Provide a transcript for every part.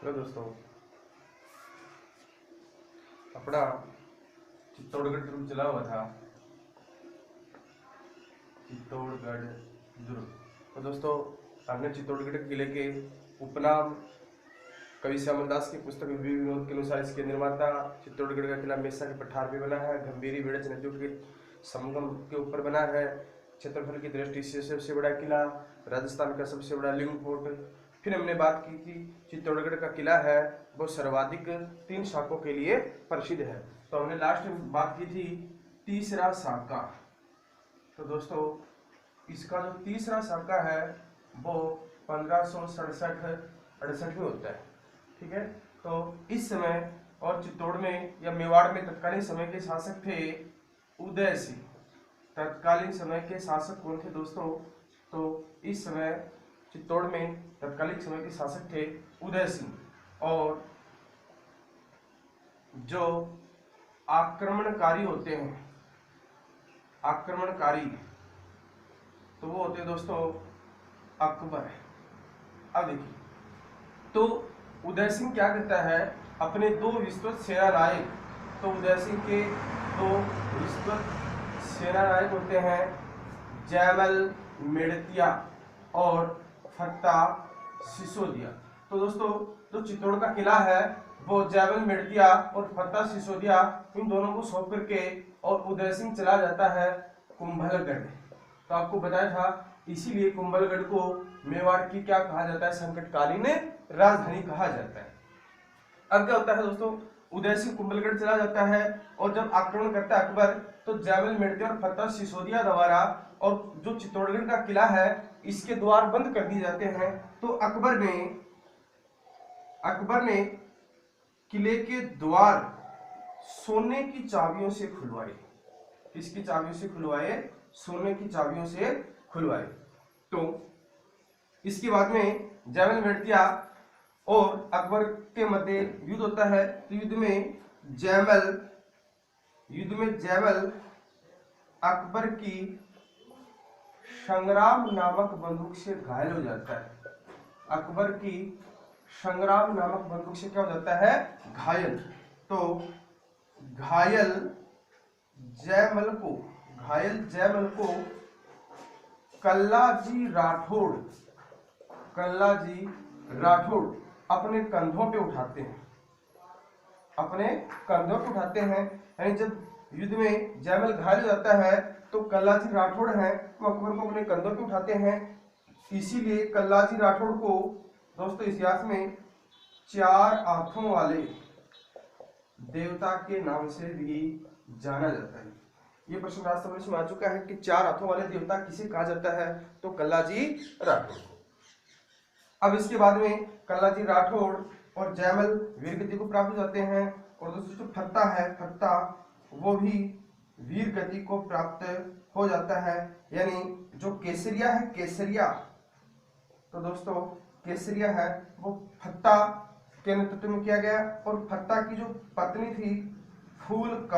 Hello दोस्तों, अपना चित्तौड़गढ़ दुर्ग चला हुआ था। चित्तौड़गढ़ दुर्ग तो दोस्तों, हमने चित्तौड़गढ़ किले के उपनाम कवि श्यामल दास की पुस्तक विवेक विनोद के अनुसार इसके निर्माता चित्तौड़गढ़ का किला मेसा के पठार पे बना है। गंभीरी बेड़च नदियों के संगम के ऊपर बना है। क्षेत्रफल की दृष्टि से सबसे बड़ा किला, राजस्थान का सबसे बड़ा लिंग फोर्ट। फिर हमने बात की कि चित्तौड़गढ़ का किला है वो सर्वाधिक 3 शाखों के लिए प्रसिद्ध है। तो हमने लास्ट में बात की थी तीसरा शाखा। तो दोस्तों, इसका जो तीसरा शाखा है वो 1567-68 में होता है। ठीक है, तो इस समय और चित्तौड़ में या मेवाड़ में तत्कालीन समय के शासक थे उदय सिंह। तत्कालीन समय के शासक कौन थे दोस्तों? तो इस समय चित्तौड़ में तत्कालीन समय के शासक थे उदय सिंह। और जो आक्रमणकारी होते हैं, आक्रमणकारी तो वो होते हैं दोस्तों अकबर। अब देखिए, तो उदय सिंह क्या करता है, अपने 2 विस्तृत सेना नायक, तो उदय सिंह के 2 विस्तृत सेना नायक होते हैं जयमल मेड़तिया और फत्ता सिसोदिया। तो दोस्तों, जो चित्तौड़ का किला है वो जयमल मेड़तिया और फत्ता सिसोदिया इन दोनों को सौंप करके और उदय सिंह चला जाता है कुंभलगढ़। तो आपको बताया था, इसीलिए कुंभलगढ़ को मेवाड़ की क्या कहा जाता है, संकटकालीन राजधानी कहा जाता है। अब क्या होता है दोस्तों, उदय सिंह कुंभलगढ़ चला जाता है और जब आक्रमण करता है अकबर, तो जयमल मेड़ते और फत्ता सिसोदिया द्वारा और जो चित्तौड़गढ़ का किला है इसके द्वार बंद कर दिए जाते हैं। तो अकबर ने किले के द्वार सोने की चाबियों से खुलवाए। किसकी चाबियों से खुलवाए? सोने की चाबियों से खुलवाए। तो इसके बाद में जयमल मेड़तिया और अकबर के मध्य युद्ध होता है। तो युद्ध में जयमल अकबर की संग्राम नामक बंदूक से घायल हो जाता है। अकबर की संग्राम नामक बंदूक से क्या हो जाता है? घायल। तो घायल जयमल को कल्लाजी राठौड़ अपने कंधों पे उठाते हैं। यानी जब युद्ध में जयमल घायल हो जाता है तो कल्लाजी राठौड़ हैं वो अकबर को अपने कंधों पे उठाते हैं। इसीलिए कल्लाजी राठौड़ को दोस्तों इतिहास में 4 हाथों वाले देवता के नाम से भी जाना जाता है। ये प्रश्न राष्ट्रपति में आ चुका है कि 4 हाथों वाले देवता किसे कहा जाता है? तो कल्लाजी राठौड़ को। अब इसके बाद में कल्लाजी राठौड़ और जयमल वीर गति को प्राप्त हो जाते हैं। और दोस्तों जो फत्ता है, वो भी वीर गति को प्राप्त हो जाता है। यानी जो केसरिया है, तो दोस्तों केसरिया है वो फत्ता के नेतृत्व में किया गया। और फत्ता की जो पत्नी थी फूल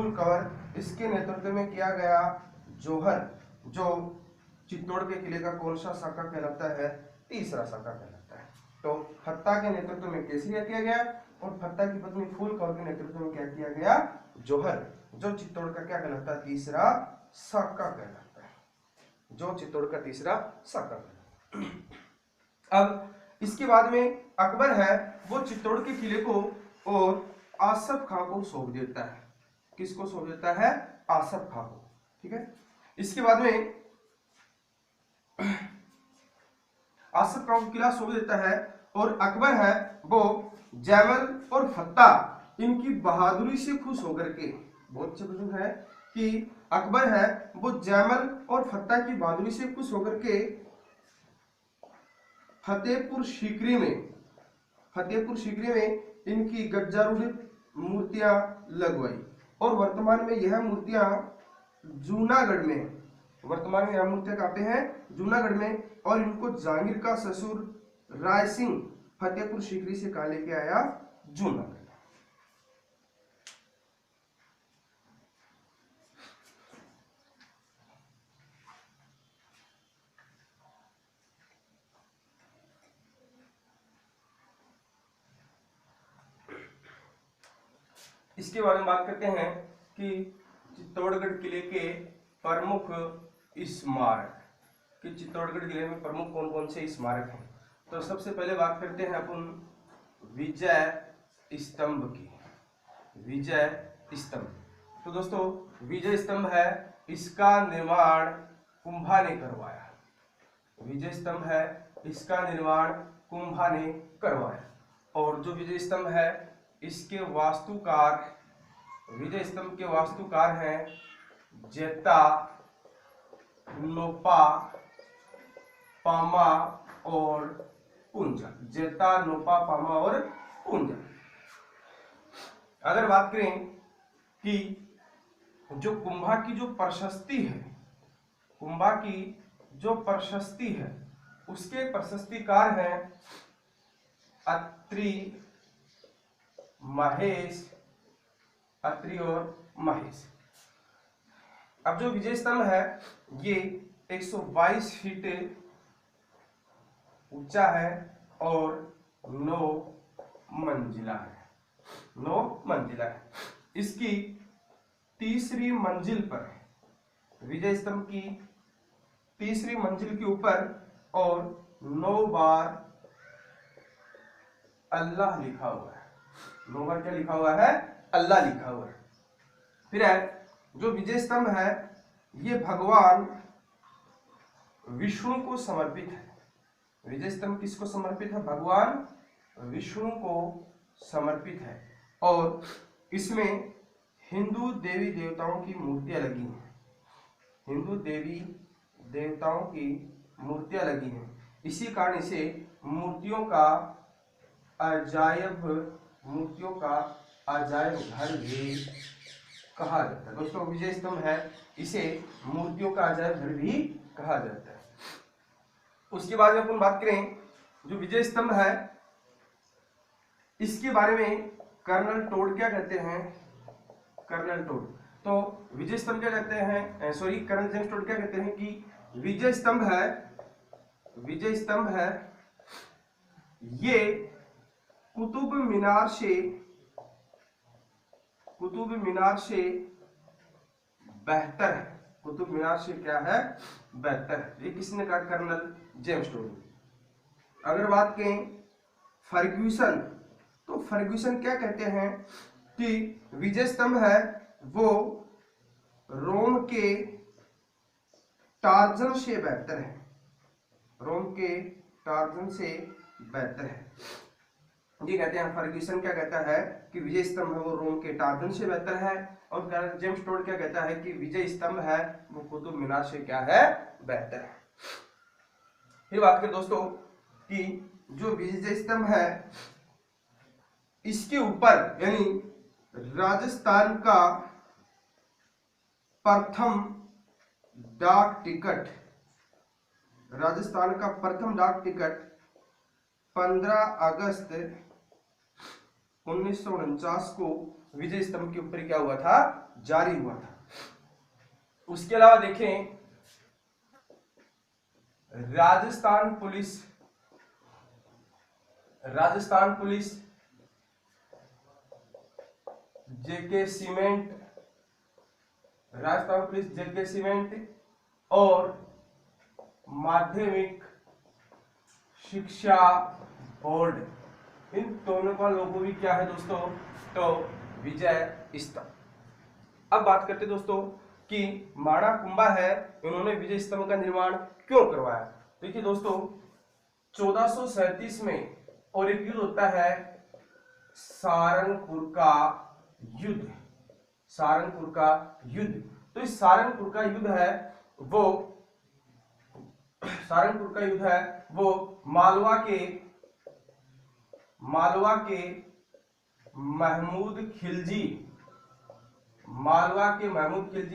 कवर, इसके नेतृत्व में किया गया जौहर, जो चित्तौड़ के किले का कौन सा शाखा कहलाता है? तीसरा शाखा कहलाता है। तो फत्ता के नेतृत्व में केसरिया किया गया और फत्ता की पत्नी फूल कवर के नेतृत्व में क्या किया गया? जौहर, जो चित्तौड़ का क्या कहलाता है? तीसरा शाखा कहलाता है। जो चित्तौड़ का तीसरा शाखा कहलाता है। अब इसके बाद में अकबर है वो चित्तौड़ के किले को और आसफ खां को सौंप देता है। किसको सौंप देता है? आसफ खां को। ठीक है, इसके बाद में आसफ खां को किला सौंप देता है और अकबर है वो जयमल और फत्ता इनकी बहादुरी से खुश होकर के, बहुत अच्छा प्रश्न है कि अकबर है वो जयमल और फत्ता की बहादुरी से खुश होकर के फतेहपुर सीकरी में इनकी गज्जारूढ़ मूर्तियां लगवाई। और वर्तमान में यह मूर्तियां जूनागढ़ में, कहाँ पे हैं? जूनागढ़ में। और इनको जहांगीर का ससुर राय सिंह फतेहपुर सीकरी से कहा लेके आया? जूनागढ़। इसके बारे में बात करते हैं कि चित्तौड़गढ़ किले के प्रमुख स्मारक, कि चित्तौड़गढ़ किले में प्रमुख कौन कौन से स्मारक हैं। तो सबसे पहले बात करते हैं अपन विजय स्तंभ की। विजय स्तंभ, तो दोस्तों विजय स्तंभ है, इसका निर्माण कुंभा ने करवाया। विजय स्तंभ है, इसका निर्माण कुंभा ने करवाया। और जो विजय स्तंभ है इसके वास्तुकार, विजय स्तंभ के वास्तुकार हैं जेता, नोपा, पामा और पुंजा। जेता, नोपा, पामा और पुंजा। अगर बात करें कि जो कुंभा की जो प्रशस्ति है, कुंभा की जो प्रशस्ति है उसके प्रशस्तिकार हैं अत्रि, महेश, अत्रि और महेश। अब जो विजय स्तंभ है ये 122 फीट ऊंचा है और 9 मंजिला है। 9 मंजिला है। इसकी तीसरी मंजिल पर, विजय स्तंभ की तीसरी मंजिल के ऊपर और 9 बार अल्लाह लिखा हुआ है। 9 बार क्या लिखा हुआ है? अल्लाह लिखा हुआ है। फिर है जो विजय स्तंभ है ये भगवान विष्णु को समर्पित है। विजय स्तंभ किसको समर्पित है? भगवान विष्णु को समर्पित है। और इसमें हिंदू देवी देवताओं की मूर्तियां लगी हैं। हिंदू देवी देवताओं की मूर्तियां लगी हैं। इसी कारण इसे मूर्तियों का अजायब घर भी कहा जाता है। दोस्तों विजय स्तंभ है, इसे मूर्तियों का अजायब घर भी कहा जाता है। उसके बाद में अपन बात करें जो विजय स्तंभ है इसके बारे में कर्नल टोड क्या कहते हैं? कर्नल टोड, तो विजय स्तंभ क्या कहते हैं, सॉरी कर्नल जेम्स टोड क्या कहते हैं कि विजय स्तंभ है ये कुतुब मीनार से बेहतर है। कुतुब मीनार से क्या है? बेहतर है। ये किसने कहा? कर्नल जेम्स टोड ने। अगर बात करें फर्ग्यूसन, तो फर्ग्यूसन क्या कहते हैं कि विजय स्तंभ है वो रोम के टार्जन से बेहतर है। रोम के टार्जन से बेहतर है, ये कहते हैं। फर्ग्यूसन क्या कहता है कि विजय स्तंभ है वो रोम के टार्जन से बेहतर है। और कर्नल जेम्स टोड क्या कहता है कि विजय स्तंभ है वो कुतुब मीनार से क्या है? बेहतर है। फिर बात करें दोस्तों कि जो विजय स्तंभ है इसके ऊपर यानी राजस्थान का प्रथम डाक टिकट, राजस्थान का प्रथम डाक टिकट 15 अगस्त 1949 को विजय स्तंभ के ऊपर क्या हुआ था? जारी हुआ था। उसके अलावा देखें राजस्थान पुलिस जेके सीमेंट, राजस्थान पुलिस जेके सीमेंट और माध्यमिक शिक्षा बोर्ड, इन दोनों का लोगो भी क्या है दोस्तों? तो विजय स्तंभ। अब बात करते दोस्तों कि माणा कुंभा है, उन्होंने विजय स्तंभ का निर्माण क्यों करवाया? देखिए दोस्तों 1437 में और एक युद्ध होता है सारंगपुर का युद्ध। सारंगपुर का युद्ध, तो इस सारंगपुर का युद्ध है वो मालवा के महमूद खिलजी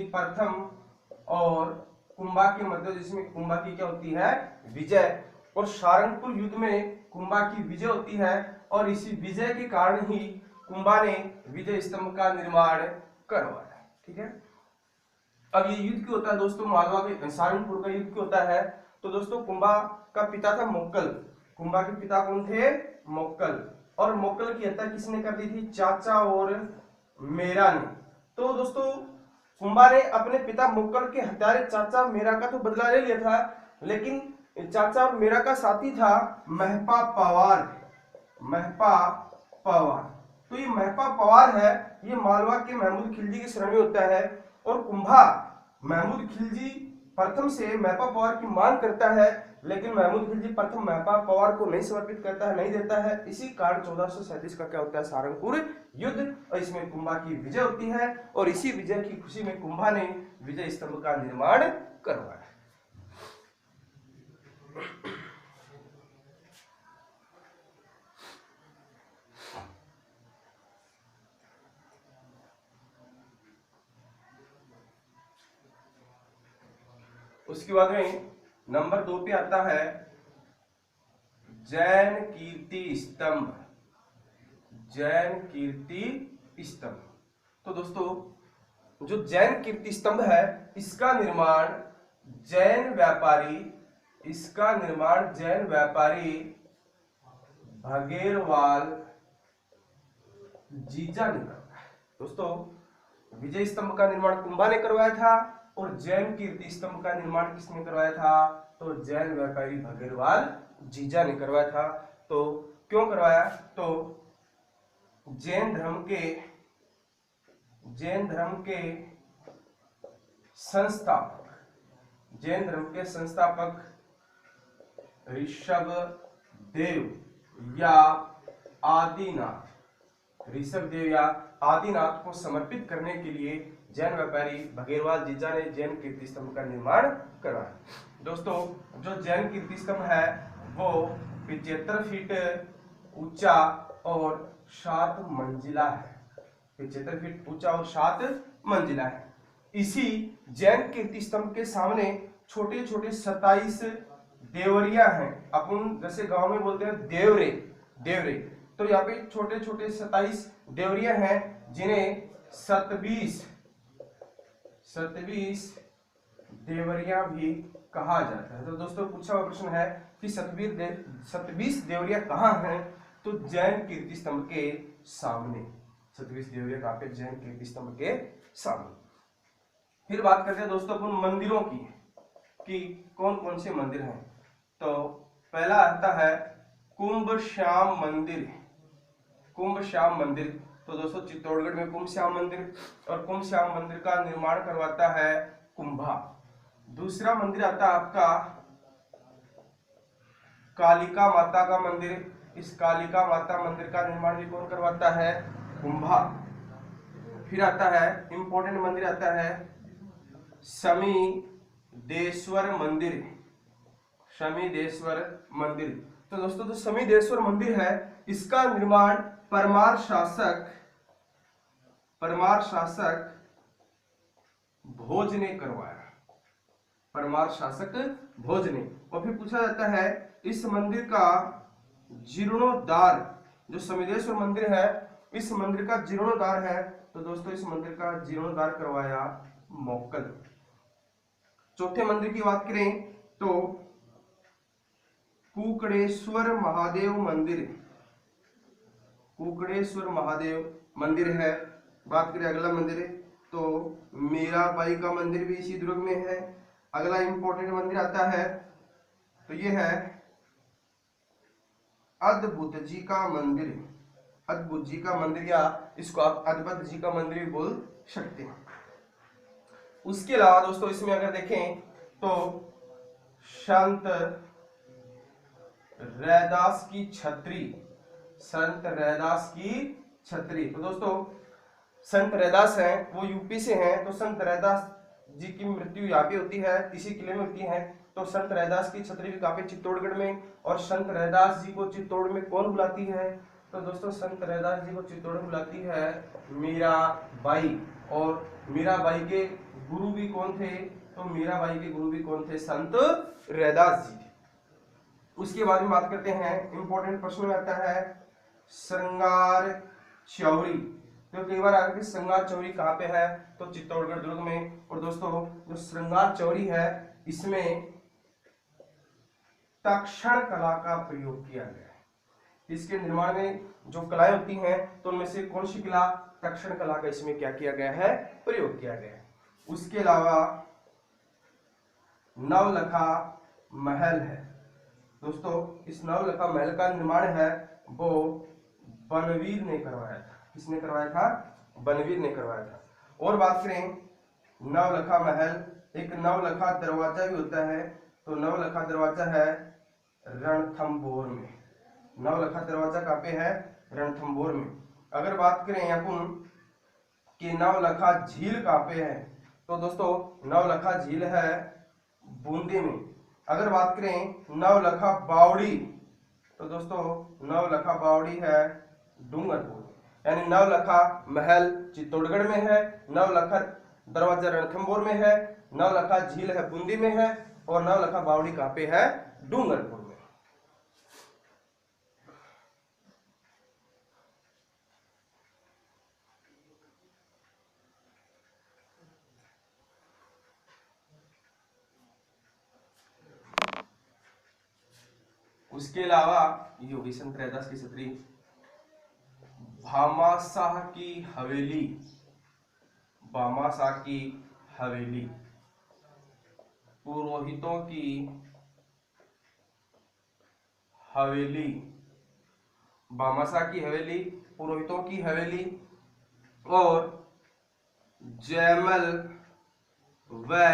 प्रथम और कुंभा के मध्य, जिसमें कुंभा की क्या होती है? विजय। और सारंगपुर युद्ध में कुंभा की विजय होती है और इसी विजय के कारण ही कुंभा ने विजय स्तंभ का निर्माण करवाया। ठीक है। अब ये युद्ध क्यों होता है दोस्तों? मालवा में सारंगपुर का युद्ध क्यों होता है? तो दोस्तों कुंभा का पिता था मोक्कल। कुंभा के पिता कौन थे? मोक्कल। और मोक्कल की हत्या किसने कर दी थी? चाचा और मेरा ने। तो दोस्तों कुंभा ने अपने पिता मुक्कल के हत्यारे चाचा मेरा का तो बदला ले लिया था, लेकिन चाचा और मेरा का साथी था महपा पवार। महपा पवार, तो ये महपा पवार है, ये मालवा के महमूद खिलजी की शरण में होता है। और कुंभा महमूद खिलजी प्रथम से महपा पवार की मांग करता है, लेकिन महमूद खिलजी प्रथम महपा पवार को नहीं समर्पित करता है, नहीं देता है। इसी कारण 1437 का क्या होता है, सारंगपुर युद्ध, और इसमें कुंभा की विजय होती है। और इसी विजय की खुशी में कुंभा ने विजय स्तंभ का निर्माण करवाया। उसके बाद में नंबर 2 पे आता है जैन कीर्ति स्तंभ। जैन कीर्ति स्तंभ, तो दोस्तों जो जैन कीर्ति स्तंभ है इसका निर्माण जैन व्यापारी, इसका निर्माण जैन व्यापारी भगेरवाल जीजा ने करवाया। दोस्तों विजय स्तंभ का निर्माण कुंभा ने करवाया था, और जैन कीर्ति स्तंभ का निर्माण किसने करवाया था, तो जैन व्यापारी भगेरवाल जीजा ने करवाया था। तो क्यों करवाया, तो जैन धर्म के संस्थापक ऋषभ देव या आदिनाथ को समर्पित करने के लिए जैन व्यापारी भगेरवाल जीजा ने जैन कीर्ति स्तंभ का निर्माण करवाया। दोस्तों जो जैन कीर्ति स्तंभ है वो 75 फीट ऊंचा और 7 मंजिला है। 75 फीट ऊंचा और 7 मंजिला है। इसी जैन कीर्ति स्तंभ के सामने छोटे छोटे 27 देवरिया हैं। अपन जैसे गांव में बोलते हैं देवरे, तो यहाँ पे छोटे छोटे 27 देवरिया हैं, जिन्हें 27 देवरिया भी कहा जाता है। तो दोस्तों पूछा हुआ प्रश्न है कि 27 देवरिया कहाँ हैं, तो जैन कीर्ति स्तंभ के सामने। 27 देवरिया कहाँ पे, जैन कीर्ति स्तंभ के सामने। फिर बात करते हैं दोस्तों अपन मंदिरों की कि कौन कौन से मंदिर हैं। तो पहला आता है कुंभ श्याम मंदिर। कुंभ श्याम मंदिर, तो दोस्तों चित्तौड़गढ़ में कुंभ श्याम मंदिर, और कुंभ श्याम मंदिर का निर्माण करवाता है कुंभा। दूसरा मंदिर आता है आपका कालिका माता का मंदिर। इस कालिका माता मंदिर का निर्माण भी कौन करवाता है, कुंभा। फिर आता है इंपॉर्टेंट मंदिर आता है शमीदेश्वर मंदिर। शमीदेश्वर मंदिर, तो दोस्तों जो शमीदेश्वर मंदिर है इसका निर्माण परमार शासक भोज ने करवाया। परमार शासक भोज ने। और फिर पूछा जाता है इस मंदिर का जीर्णोद्धार, जो शमीदेश्वर मंदिर है इस मंदिर का जीर्णोद्धार है, तो दोस्तों इस मंदिर का जीर्णोद्धार करवाया मोक्कल। चौथे मंदिर की बात करें तो कुकड़ेश्वर महादेव मंदिर। कुकड़ेश्वर महादेव मंदिर है। बात करें अगला मंदिर तो मीराबाई का मंदिर भी इसी दुर्ग में है। अगला इंपॉर्टेंट मंदिर आता है तो ये है अद्भुत जी का मंदिर। अद्भुत जी का मंदिर, या इसको आप अद्भुत जी का मंदिर भी बोल सकते हैं। उसके अलावा दोस्तों इसमें अगर देखें तो संत रैदास की छतरी। संत रैदास की छतरी, तो दोस्तों संत रैदास हैं वो यूपी से हैं, तो संत रैदास जी की मृत्यु यहाँ पे होती है, इसी किले में होती है। तो संत रैदास की छतरी भी काफी चित्तौड़गढ़ में। और संत रैदास जी को चित्तौड़ में कौन बुलाती है, तो दोस्तों संत रैदास जी को चित्तौड़ में बुलाती है मीराबाई। और मीराबाई के गुरु भी कौन थे, तो मीराबाई के गुरु भी कौन थे, संत रैदास जी थे। उसके बाद में बात करते हैं इंपॉर्टेंट प्रश्न में आता है श्रृंगार चौरी। तो कई बार आगे श्रृंगार चौरी कहाँ पे है, तो चित्तौड़गढ़ दुर्ग में। और दोस्तों जो श्रृंगार चौरी है इसमें तक्षण कला का प्रयोग किया गया है। इसके निर्माण में जो कलाएं होती हैं, तो उनमें से कौन सी कला, तक्षण कला का इसमें क्या किया गया है, प्रयोग किया गया है। उसके अलावा नवलखा महल है दोस्तों, इस नवलखा महल का निर्माण है वो बनवीर ने करवाया था। किसने करवाया था, बनवीर ने करवाया था। और बात करें नवलखा महल, एक नवलखा दरवाजा भी होता है, तो नवलखा दरवाजा है रणथंभौर में। नवलखा दरवाजा कहाँ पे है, रणथंभौर में। अगर बात करें अपन कि नवलखा झील कहाँ पे है, तो दोस्तों नवलखा झील है बूंदी में। अगर बात करें नवलखा बावड़ी, तो दोस्तों नवलखा बावड़ी है डूंगरपुर। यानी नवलखा महल चित्तौड़गढ़ में है, नवलखा दरवाजा रणथंभौर में है, नवलखा झील है बूंदी में है, और नवलखा बावड़ी कहाँ पे है, डूंगरपुर में। उसके अलावा ये होगी सन 83 की छतरी भामाशाह की हवेली। भामाशाह की हवेली पुरोहितों की हवेली, भामाशाह की हवेली, पुरोहितों की हवेली, और जयमल व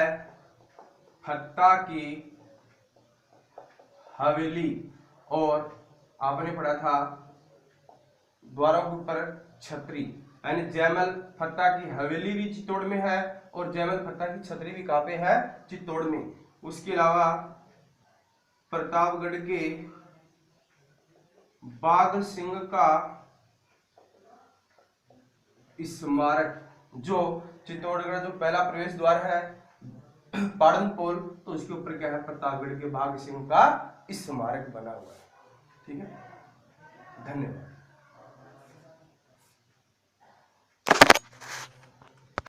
फत्ता की हवेली। और आपने पढ़ा था द्वारों के ऊपर छतरी, यानी जयमल फत्ता की हवेली भी चित्तौड़ में है, और जयमल फत्ता की छतरी भी कहाँ पे है, चित्तौड़ में। उसके अलावा प्रतापगढ़ के बाघ सिंह का स्मारक, जो चित्तौड़गढ़ जो पहला प्रवेश द्वार है पाड़नपोल, तो उसके ऊपर क्या है, प्रतापगढ़ के बाघ सिंह का स्मारक बना हुआ है। ठीक है, धन्यवाद।